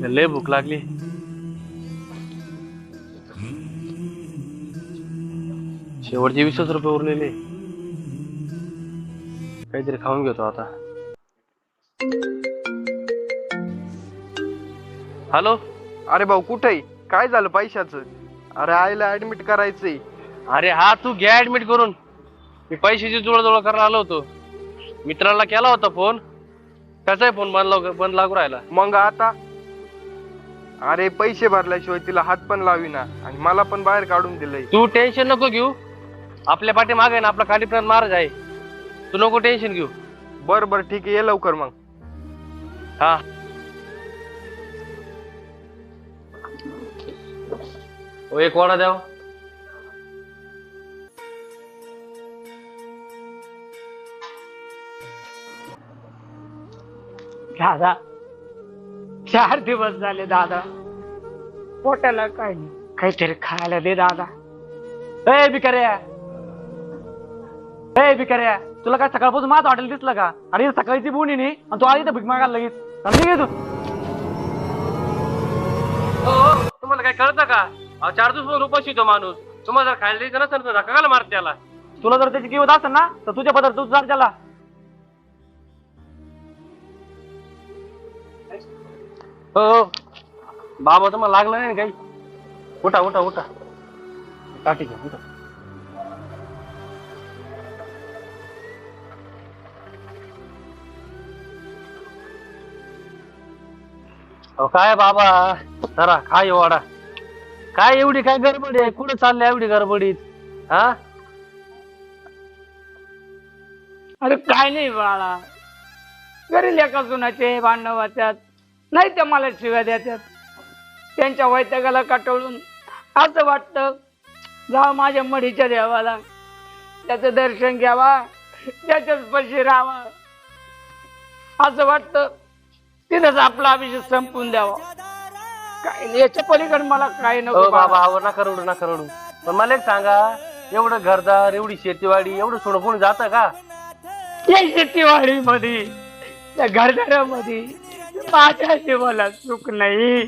लय भूक लागली. शेवटचे 20 रुपये उरलेले. काहीतरी खाऊन घेतो आता. हॅलो. अरे भाऊ कुठे काय झालं पैशाचं? अरे आईला ऍडमिट करायचंय. अरे हा तू घ्या ऍडमिट करून. मी पैशाची जुळजुळ करायला आलो होतो. मित्राला केला होता फोन. त्याचाही फोन बंद लागू राहिला. मग आता? अरे पैसे भरल्याशिवाय तिला हात पण लावीना आणि मला पण बाहेर काढून दिलंय. तू टेन्शन नको घेऊ. आपल्या पाठी मागे ना आपला कालीप्रत महाराज आहे. तू नको टेन्शन घेऊ. बर बर ठीक आहे, ये लवकर मग. हा. ओ एक वडा द्याव. दादा 4 दिवस झाले दादा, पोटाला काय नाही, काहीतरी खायला दे दादा. ए भिकाऱ्या, ए भिकाऱ्या, तुला काय सकाळपासून माझं हॉटेल दिसलं का? अरे सकाळची बोनी नाही आणि तू आधी तर भीक मागायला लगेच. तू तुम्हाला काय कळतं का? 4 दिवस उपाशी तो माणूस. तुम्हाला जर खायला द्यायचं नसेल तर धक्का मारत त्याला. तुला जर त्याची किंमत असेल ना तर तुझ्या पदर तूच जा त्याला. हो बाबा तुम्हाला लागलं नाही काही? उठा उठा उठा. काठी घ्या उठा. काय बाबा जरा काय वाडा. काय एवढी काय गडबड आहे? कुठं चाललंय एवढी गडबडीत? हा. अरे काय नाही बाळा, घरी लेका सुनाचे भांडण वाचतात, नाही त्या मला शिव्या देतात. त्यांच्या वैतागाला कटळून असं वाटतं जा माझ्या मडीच्या देवाला, त्याचं दर्शन घ्यावा, त्याच्याच पशी राहावा. असं वाटतं तिथंच आपला अभिषेक संपून द्यावा. काय नाही, याच्या पलीकडे मला काय नको बाबा. आवर नका रडू नका रडू. पण मला एक सांगा, एवढं घरदार, एवढी शेतीवाडी, एवढं सोडून कोणी जातं का? या शेतीवाडी मध्ये, त्या घरदारामध्ये माझ्या जीवाला सुख नाही,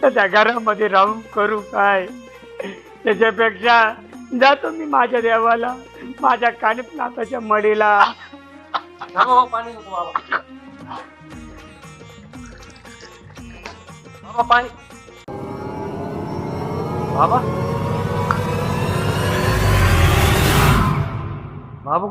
तर त्या घरामध्ये राहून करू काय? त्याच्यापेक्षा जातो मी माझ्या देवाला, माझ्या कानिपनाथाच्या मडीला. पाणी नको बाबा. बाबा पाणी. बाबा बाबा